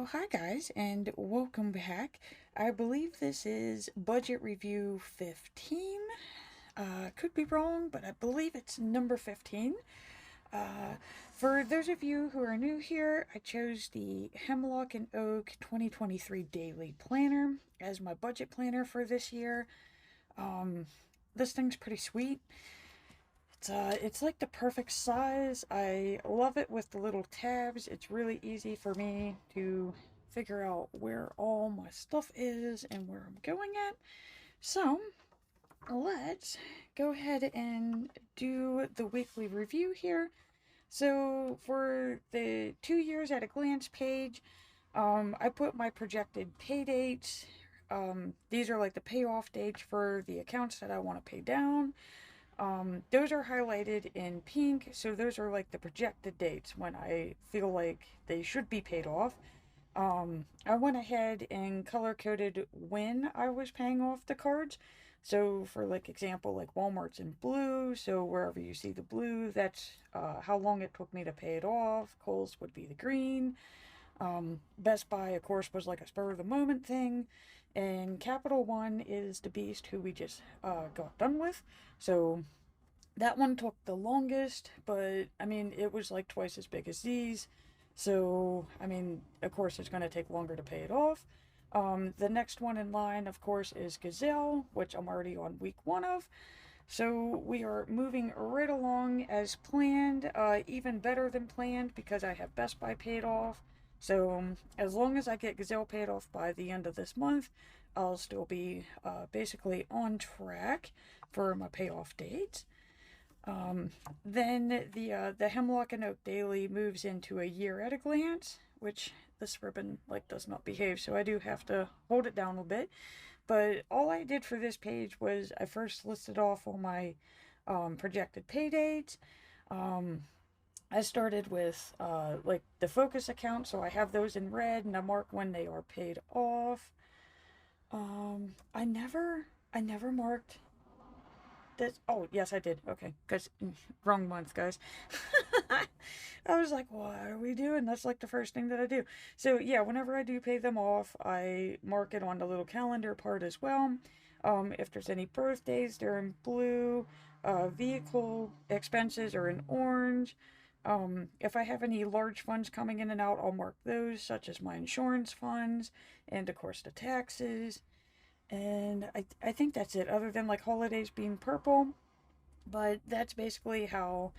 So, hi guys, and welcome back. I believe this is budget review 15. Could be wrong, but I believe it's number 15. Uh, for those of you who are new here, I chose the Hemlock and Oak 2023 Daily Planner as my budget planner for this year. Um, this thing's pretty sweet. It's like the perfect size. I love it with the little tabs. It's really easy for me to figure out where all my stuff is and where I'm going at. So, let's go ahead and do the weekly review here. So, for the 2 years at a glance page, I put my projected pay dates. These are like the payoff dates for the accounts that I want to pay down. Those are highlighted in pink, so those are like the projected dates when I feel like they should be paid off. I went ahead and color coded when I was paying off the cards. So for like example, like Walmart's in blue, so wherever you see the blue, that's how long it took me to pay it off. Kohl's would be the green. Best Buy, of course, was like a spur of the moment thing. And Capital One is the beast who we just got done with. So that one took the longest, but I mean, it was like twice as big as these. So, I mean, of course, it's going to take longer to pay it off. The next one in line, of course, is Gazelle, which I'm already on week one of. So we are moving right along as planned, even better than planned because I have Best Buy paid off. So as long as I get Gazelle paid off by the end of this month, I'll still be basically on track for my payoff date. Then the Hemlock and Oak Daily moves into a year at a glance, which this ribbon like does not behave, so I do have to hold it down a bit. But all I did for this page was I first listed off all my projected pay dates. I started with like the focus account, so I have those in red and I mark when they are paid off. I never marked this. Oh, yes, I did. Okay, because wrong month, guys. I was like, what are we doing? That's like the first thing that I do. So, yeah, whenever I do pay them off, I mark it on the little calendar part as well. If there's any birthdays, they're in blue. Vehicle expenses are in orange. If I have any large funds coming in and out, I'll mark those, such as my insurance funds and, of course, the taxes. And I think that's it, other than like holidays being purple. But that's basically how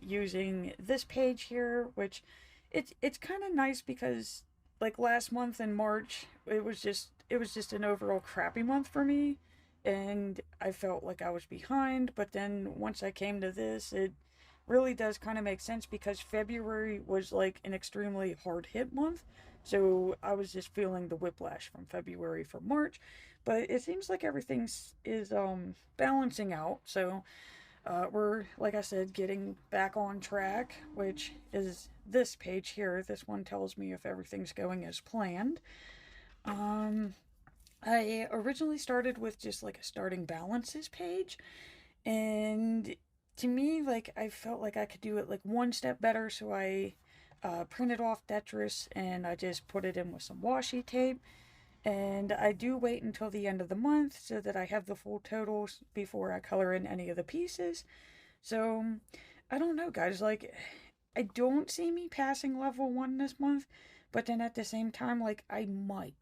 using this page here, which it's kind of nice because like last month in March, it was just an overall crappy month for me, and I felt like I was behind. But then once I came to this, it really does kind of make sense because February was like an extremely hard hit month. So I was just feeling the whiplash from February for March, but it seems like everything's is balancing out. So we're, like I said, getting back on track, which is this page here. This one tells me if everything's going as planned. Um, I originally started with just like a starting balances page, and to me, like, I felt like I could do it like one step better, so I printed off Tetris and I just put it in with some washi tape. And I do wait until the end of the month so that I have the full totals before I color in any of the pieces. So, I don't know, guys. Like, I don't see me passing level 1 this month, but then at the same time, like, I might.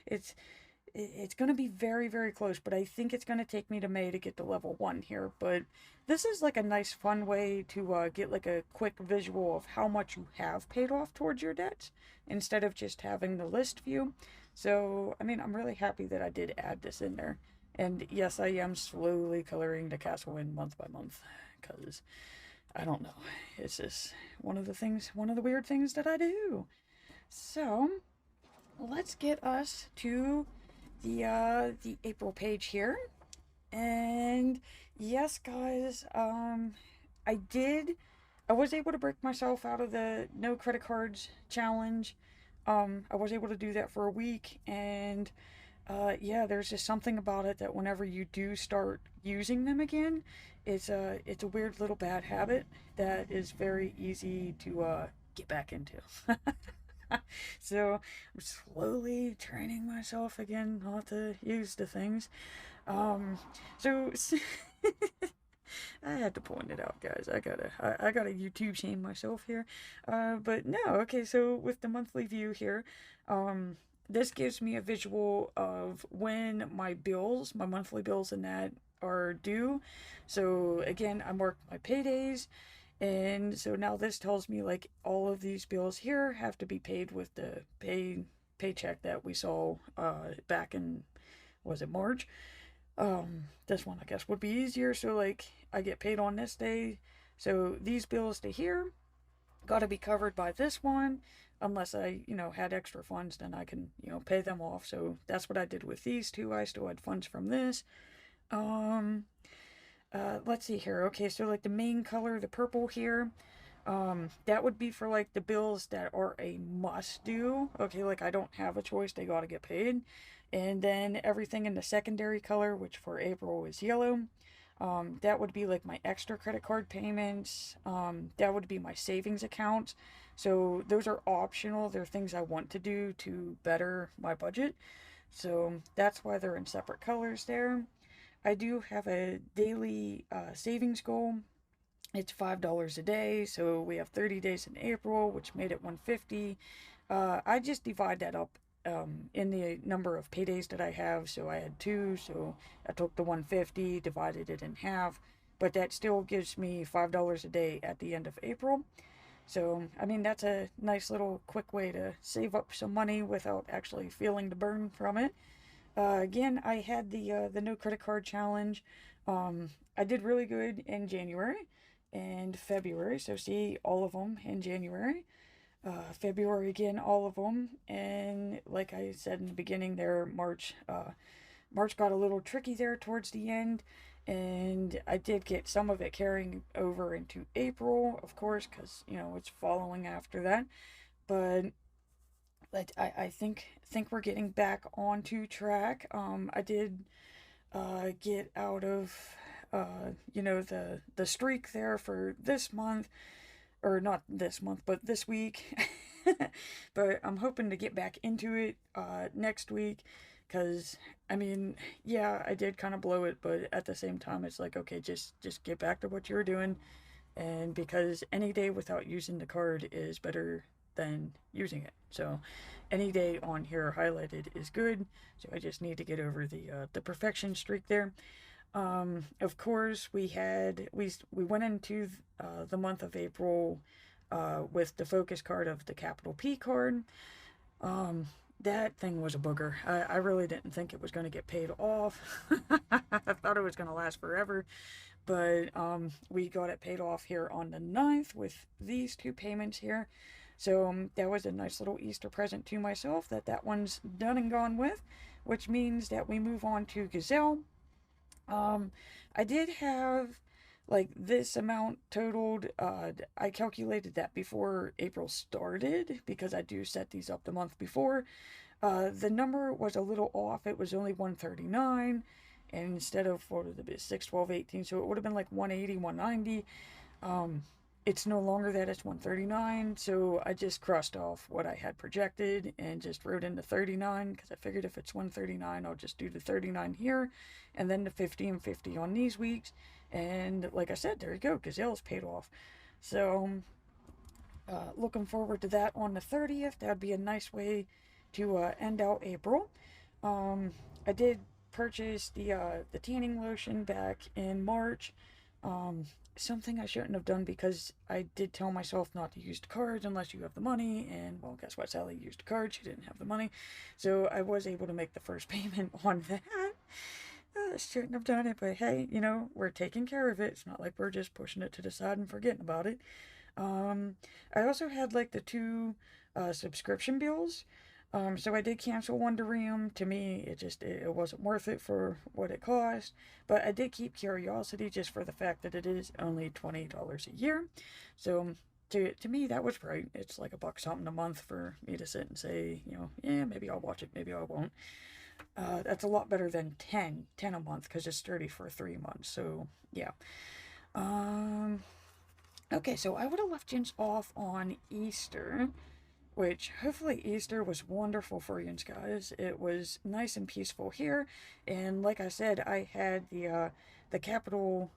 it's it's going to be very, very close, but I think it's going to take me to May to get to level 1 here. But this is like a nice, fun way to get like a quick visual of how much you have paid off towards your debts instead of just having the list view. So, I mean, I'm really happy that I did add this in there. And yes, I am slowly coloring the castle in month by month because I don't know. It's just one of the weird things that I do. So, let's get us to the April page here. And yes, guys, I was able to break myself out of the no credit cards challenge. I was able to do that for a week, and yeah, there's just something about it that whenever you do start using them again, it's a weird little bad habit that is very easy to get back into. So I'm slowly training myself again not to use the things. Um, so I had to point it out, guys. I gotta YouTube shame myself here. But no, okay. So with the monthly view here, um, this gives me a visual of when my bills, my monthly bills, and that are due. So again, I marked my paydays, and so now this tells me like all of these bills here have to be paid with the paycheck that we saw back in, was it March? This one I guess would be easier. So like I get paid on this day, so these bills to here got to be covered by this one, unless I had extra funds, then I can pay them off. So that's what I did with these two. I still had funds from this. Um, let's see here. Okay, so like the main color, the purple here, that would be for like the bills that are a must do. Okay, like I don't have a choice, they gotta get paid. And then everything in the secondary color, which for April is yellow, that would be like my extra credit card payments. That would be my savings account. So those are optional. They're things I want to do to better my budget. So that's why they're in separate colors there. I do have a daily savings goal. It's $5 a day, so we have 30 days in April, which made it 150. I just divide that up in the number of paydays that I have. So I had two, so I took the 150, divided it in half, but that still gives me $5 a day at the end of April. So, I mean, that's a nice little quick way to save up some money without actually feeling the burn from it. Again, I had the no credit card challenge. I did really good in January and February. So see all of them in January. February again, all of them. And like I said in the beginning, there March. March got a little tricky there towards the end, and I did get some of it carrying over into April, of course, because it's following after that. But I think we're getting back onto track. I did get out of the streak there for this month, or not this month, but this week. But I'm hoping to get back into it next week, because I mean, yeah, I did kind of blow it, but at the same time, it's like, okay, just get back to what you're doing, and because any day without using the card is better than using it. So any day on here highlighted is good. So I just need to get over the perfection streak there. Of course, we went into the month of April with the focus card of the capital P card. Um, that thing was a booger. I really didn't think it was going to get paid off. I thought it was going to last forever. But we got it paid off here on the 9th with these two payments here. So that was a nice little Easter present to myself, that one's done and gone with, which means that we move on to Gazelle. I did have like this amount totaled. I calculated that before April started because I do set these up the month before. The number was a little off. It was only 139, and instead of what would it be, 6, 12, 18, so it would have been like 180, 190. It's no longer that, it's 139, so I just crossed off what I had projected and just wrote in the 39, because I figured if it's 139, I'll just do the 39 here, and then the 50 and 50 on these weeks, and like I said, there you go, Gazelle's paid off. So, looking forward to that on the 30th. That'd be a nice way to end out April. I did purchase the tanning lotion back in March. Something I shouldn't have done, because I did tell myself not to use the cards unless you have the money, and well, guess what? Sally used the card, she didn't have the money, so I was able to make the first payment on that. Shouldn't have done it, but hey, we're taking care of it. It's not like we're just pushing it to the side and forgetting about it. I also had like the two subscription bills. So I did cancel one to Ream. To me, it wasn't worth it for what it cost. But I did keep Curiosity just for the fact that it is only $20 a year. So to me, that was right. It's like $1 something a month for me to sit and say, yeah, maybe I'll watch it, maybe I won't. That's a lot better than 10 a month, because it's 30 for 3 months. So yeah. Okay, so I would have left Jins off on Easter, which hopefully Easter was wonderful for you guys. It was nice and peaceful here, and like I said, I had the Capital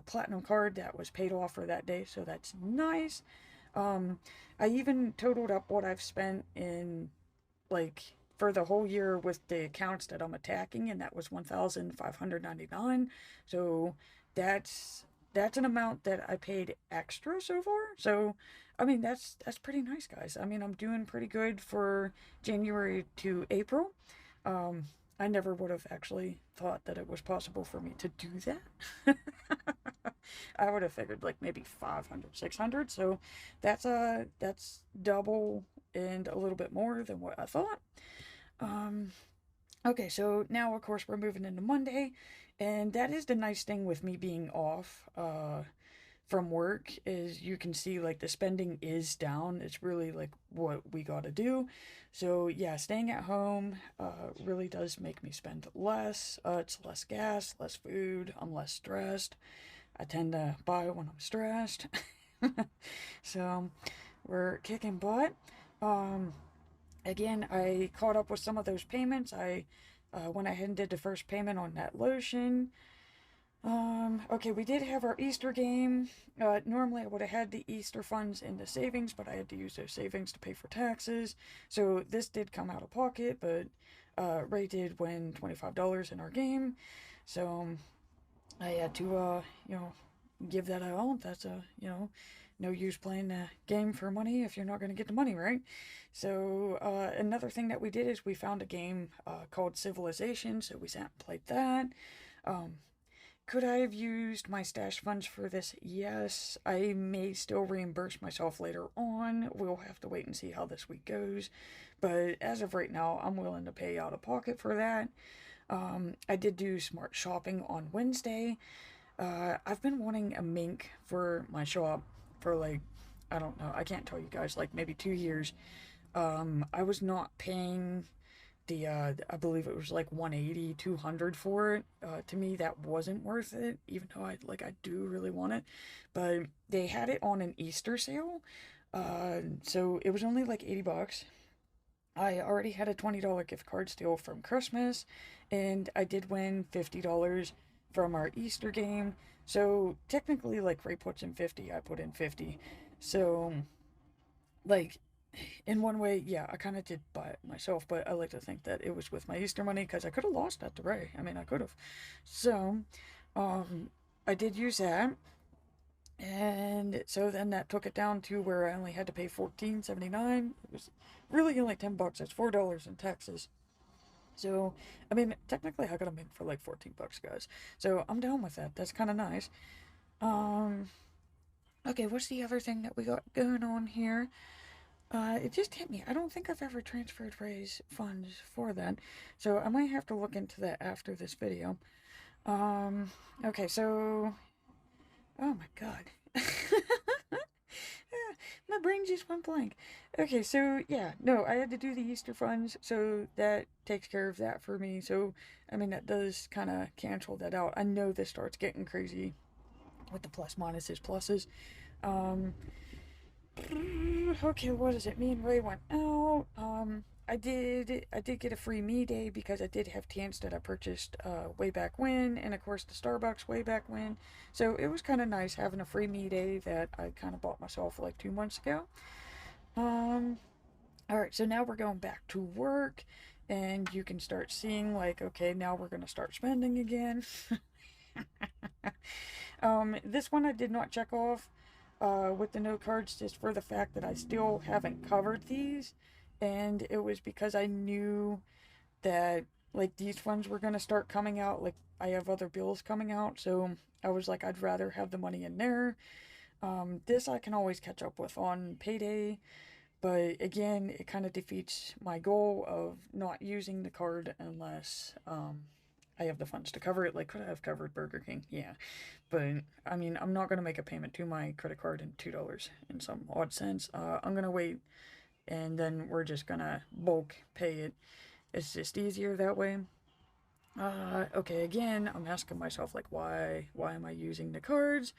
Platinum card that was paid off for that day, so that's nice. Um, I even totaled up what I've spent in like for the whole year with the accounts that I'm attacking, and that was 1,599. So that's that's an amount that I paid extra so far. So I mean that's pretty nice, guys. I mean I'm doing pretty good for January to April. Um, I never would have actually thought that it was possible for me to do that. I would have figured like maybe 500, 600. So that's double and a little bit more than what I thought. Um, okay, so now of course we're moving into Monday, and that is the nice thing with me being off from work is you can see like the spending is down. It's really like what we got to do. So yeah, staying at home really does make me spend less. It's less gas, less food. I'm less stressed. I tend to buy when I'm stressed. So we're kicking butt. Um, Again, I caught up with some of those payments. I went ahead and did the first payment on that lotion. Okay, we did have our Easter game. Normally I would have had the Easter funds in the savings, but I had to use those savings to pay for taxes. So this did come out of pocket, but Ray did win $25 in our game. So I had to, give that out. That's no use playing a game for money if you're not going to get the money, right? So another thing that we did is we found a game called Civilization, so we sat and played that. Um, could I have used my stash funds for this? Yes. I may still reimburse myself later on. We'll have to wait and see how this week goes. But as of right now, I'm willing to pay out of pocket for that. I did do smart shopping on Wednesday. I've been wanting a mink for my shop for like, I don't know, I can't tell you guys, like maybe 2 years. I was not paying I believe it was like 180, 200 for it. To me, that wasn't worth it, even though I do really want it. But they had it on an Easter sale. So it was only like 80 bucks. I already had a $20 gift card still from Christmas, and I did win $50 from our Easter game. So technically, like Ray puts in 50, I put in 50. So, like, in one way, yeah, I kind of did buy it myself, but I like to think that it was with my Easter money because I could have lost that to Ray. I mean, I could have. So, um, I did use that. And so then that took it down to where I only had to pay $14.79. It was really only $10. That's $4 in taxes. So, I mean, technically I got them in for like 14 bucks, guys. So I'm down with that. That's kind of nice. Um, okay, what's the other thing that we got going on here? It just hit me. I don't think I've ever transferred Ray's funds for that. So I might have to look into that after this video. Okay, so oh my god. My brain just went blank. Okay, so yeah, no, I had to do the Easter funds, so that takes care of that for me. So, I mean, that does kind of cancel that out. I know this starts getting crazy with the plus minuses, pluses. Um, okay, what is it? Me and Ray went out. I did get a free me day because I did have tents that I purchased way back when, and of course the Starbucks way back when. So it was kind of nice having a free me day that I kind of bought myself like 2 months ago. Um, all right, so now we're going back to work, and you can start seeing like, okay, now we're gonna start spending again. This one I did not check off with the note cards just for the fact that I still haven't covered these, and it was because I knew that like these funds were gonna start coming out. Like I have other bills coming out, so I was like, I'd rather have the money in there. This I can always catch up with on payday, but again, it kind of defeats my goal of not using the card unless I have the funds to cover it. Like, could I have covered Burger King? Yeah. But, I mean, I'm not going to make a payment to my credit card in $2 in some odd sense. I'm going to wait, and then we're just going to bulk pay it. It's just easier that way. Okay, again, I'm asking myself, like, why am I using the cards?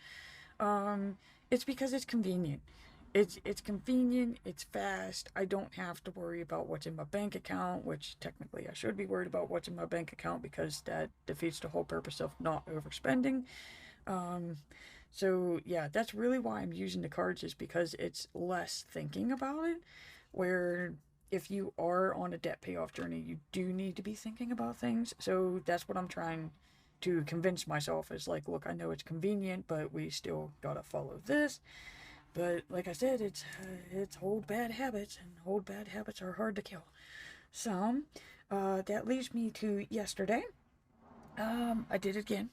It's because it's convenient. it's convenient, it's fast. I don't have to worry about what's in my bank account, which technically I should be worried about what's in my bank account because that defeats the whole purpose of not overspending. Um, so yeah, that's really why I'm using the cards is because it's less thinking about it. Where if you are on a debt payoff journey, you do need to be thinking about things. So that's what I'm trying to convince myself is like, look, I know it's convenient, but we still gotta follow this. But like I said, it's old bad habits, and old bad habits are hard to kill. So that leads me to yesterday. I did it again.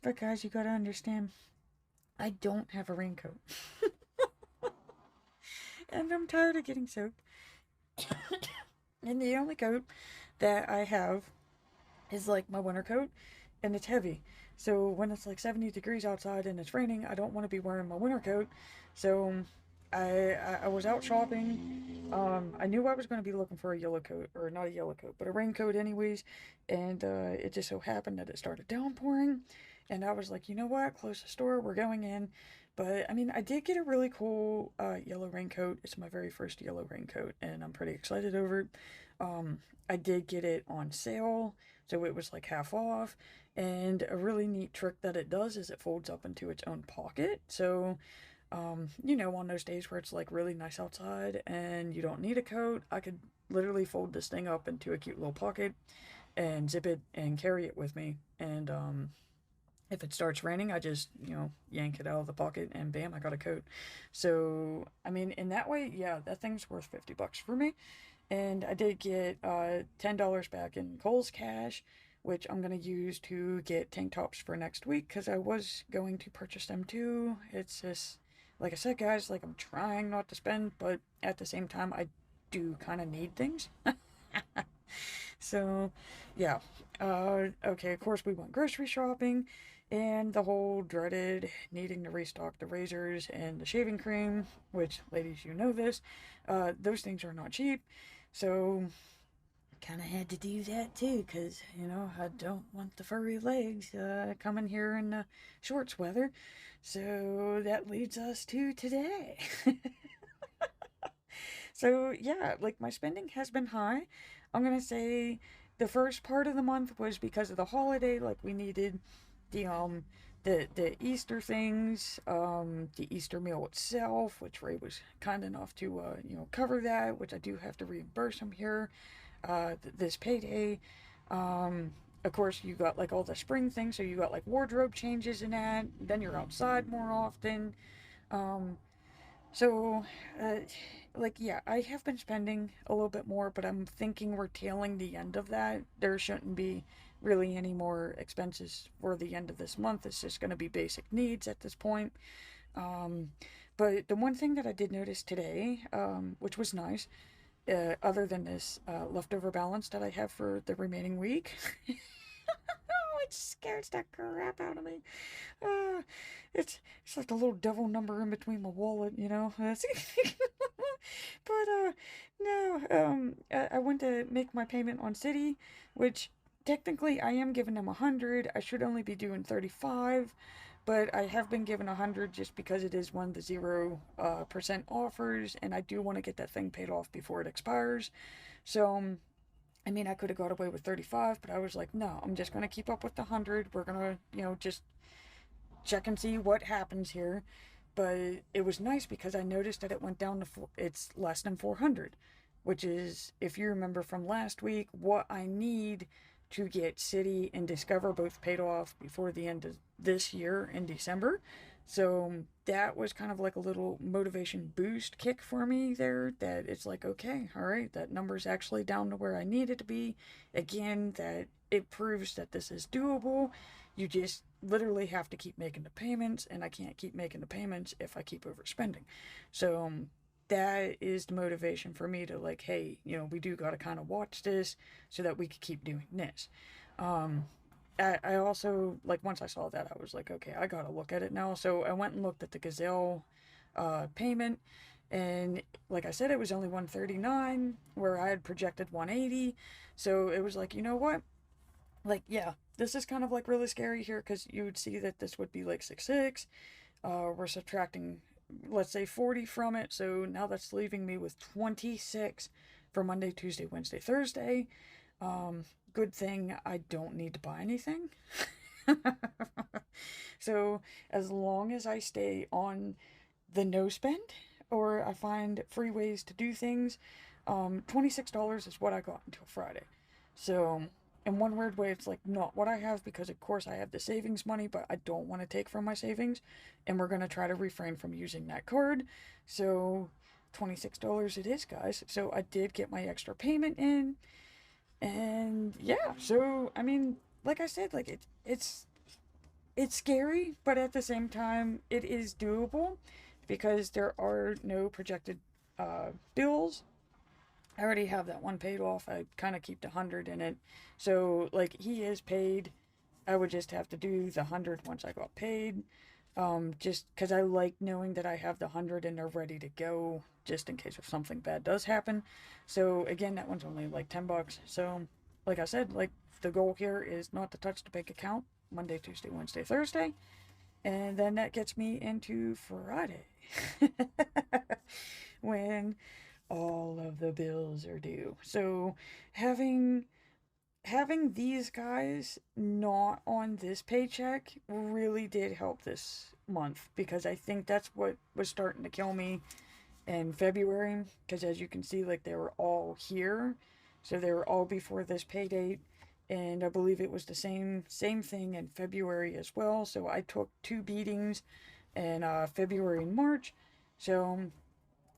But guys, you gotta understand, I don't have a raincoat, and I'm tired of getting soaked. And the only coat that I have is like my winter coat, and it's heavy. So when it's like 70 degrees outside and it's raining, I don't want to be wearing my winter coat. So I was out shopping. I knew I was going to be looking for a yellow coat, or not a yellow coat, but a raincoat anyways. And it just so happened that it started downpouring. And I was like, you know what? Close the store. We're going in. But I mean, I did get a really cool yellow raincoat. It's my very first yellow raincoat, and I'm pretty excited over it. I did get it on sale, so it was like half off. And a really neat trick that it does is it folds up into its own pocket. So, on those days where it's like really nice outside and you don't need a coat, I could literally fold this thing up into a cute little pocket and zip it and carry it with me. And if it starts raining, I just, yank it out of the pocket and bam, I got a coat. So, I mean, in that way, yeah, that thing's worth $50 for me. And I did get $10 back in Kohl's cash, which I'm going to use to get tank tops for next week because I was going to purchase them too. It's just, like I said, guys, like I'm trying not to spend, but at the same time, I do kind of need things. So, yeah. Okay, of course, we went grocery shopping and the whole dreaded needing to restock the razors and the shaving cream, which, ladies, you know this, those things are not cheap. So, kind of had to do that too, because, I don't want the furry legs coming here in the shorts weather. So, that leads us to today. So, yeah, like my spending has been high. I'm going to say the first part of the month was because of the holiday, like we needed the the Easter things, the Easter meal itself, which Ray was kind enough to cover that, which I do have to reimburse him here this payday. Of course, you got like all the spring things, so you got like wardrobe changes in that. Then you're outside more often. Um, so, uh, yeah, I have been spending a little bit more, but I'm thinking we're tailing the end of that. There shouldn't be really any more expenses for the end of this month. It's just going to be basic needs at this point. Um, but the one thing that I did notice today, which was nice, other than this leftover balance that I have for the remaining week, it scares the crap out of me. Uh, it's like a little devil number in between my wallet. That's but no. I went to make my payment on City, which technically I am giving them 100. I should only be doing 35, but I have been given 100 just because it is one of the 0% offers, and I do want to get that thing paid off before it expires. So I mean, I could have got away with 35, but I was like, no, I'm just going to keep up with the 100. We're going to, just check and see what happens here. But it was nice because I noticed that it went down to it's less than 400, which is, if you remember from last week, what I need to get City and Discover both paid off before the end of this year in December. So that was kind of like a little motivation boost kick for me there, that it's like, okay, all right, that number's actually down to where I need it to be. Again, that it proves that this is doable. You just literally have to keep making the payments, and I can't keep making the payments if I keep overspending. So that is the motivation for me to like, hey, we do got to kind of watch this so that we could keep doing this. Um, I also, like, once I saw that, I was like, okay, I gotta look at it now. So I went and looked at the Gazelle payment, and like I said, it was only 139 where I had projected 180. So it was like, you know what? Like, yeah, this is kind of like really scary here because you would see that this would be like 6.6. We're subtracting, let's say, 40 from it, so now that's leaving me with 26 for Monday, Tuesday, Wednesday, Thursday. Good thing I don't need to buy anything. So as long as I stay on the no spend, or I find free ways to do things, $26 is what I got until Friday. So in one weird way, it's like not what I have, because of course I have the savings money, but I don't want to take from my savings, and we're going to try to refrain from using that card. So $26 it is, guys. So I did get my extra payment in, and yeah, so I mean, like I said, like it's scary, but at the same time, it is doable because there are no projected bills. I already have that one paid off. I kind of keep the 100 in it. So, like, he is paid. I would just have to do the 100 once I got paid. Just because I like knowing that I have the 100 and they're ready to go, just in case if something bad does happen. So, again, that one's only like $10. So, like I said, like, the goal here is not to touch the bank account Monday, Tuesday, Wednesday, Thursday. And then that gets me into Friday. When all of the bills are due. So having these guys not on this paycheck really did help this month, because I think that's what was starting to kill me in February, because as you can see, like, they were all here, so they were all before this pay date, and I believe it was the same thing in February as well. So I took two beatings in February and March. So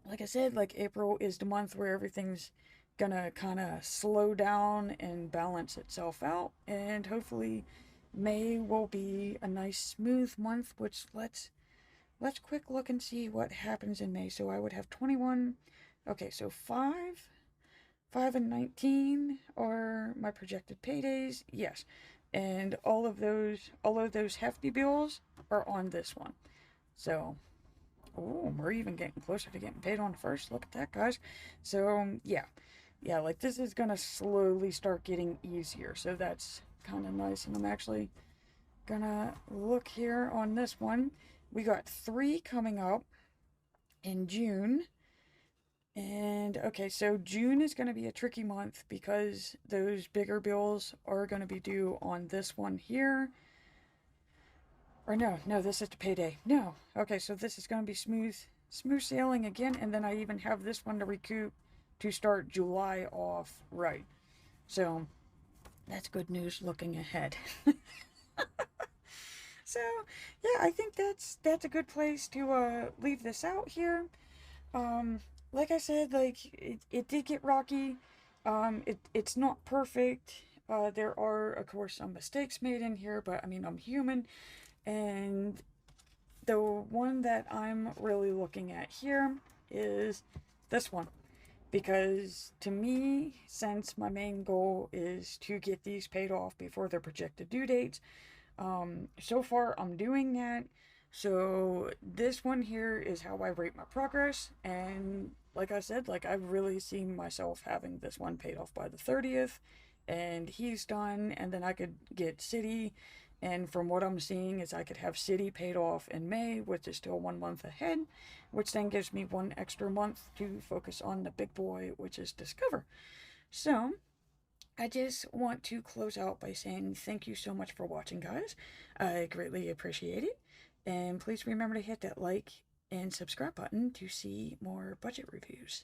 like I said, like, April is the month where everything's gonna kind of slow down and balance itself out, and hopefully May will be a nice smooth month. Which let's quick look and see what happens in May. So I would have 21. Okay, so 5 and 19 are my projected paydays. Yes, and all of those hefty bills are on this one. So, oh, we're even getting closer to getting paid on the first. Look at that, guys. So, yeah, like, this is gonna slowly start getting easier. So that's kind of nice. And I'm actually gonna look here on this one. We got 3 coming up in June. And okay, so June is going to be a tricky month because those bigger bills are going to be due on this one here. Or no, this is the payday. No. Okay, so this is going to be smooth sailing again, and then I even have this one to recoup to start July off right. So that's good news looking ahead. So yeah, I think that's a good place to leave this out here. Um, like I said, like, it did get rocky. It's not perfect. There are, of course, some mistakes made in here, but I mean, I'm human. And the one that I'm really looking at here is this one. Because to me, since my main goal is to get these paid off before their projected due dates, so far I'm doing that. So this one here is how I rate my progress, and like I said, like, I've really seen myself having this one paid off by the 30th, and he's done, and then I could get City, and from what I'm seeing is I could have City paid off in May, which is still 1 month ahead, which then gives me one extra month to focus on the big boy, which is Discover. So I just want to close out by saying thank you so much for watching, guys. I greatly appreciate it. And please remember to hit that like and subscribe button to see more budget reviews.